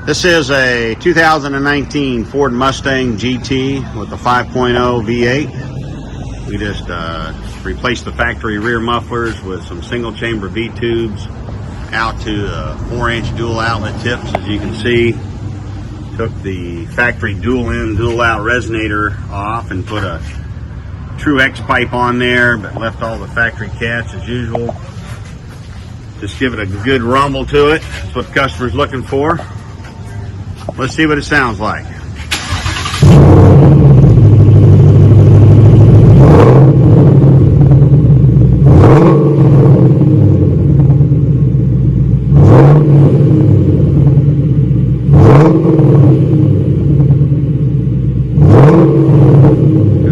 This is a 2019 Ford Mustang GT with a 5.0 V8. We just replaced the factory rear mufflers with some single chamber V-tubes out to 4-inch dual outlet tips, as you can see. Took the factory dual in, dual out resonator off and put a true X pipe on there, but left all the factory cats as usual. Just give it a good rumble to it. That's what the customer's looking for. Let's see what it sounds like. Got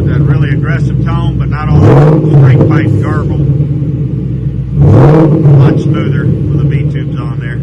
that really aggressive tone, but not all that straight pipe garble. Much smoother with the V-tubes on there.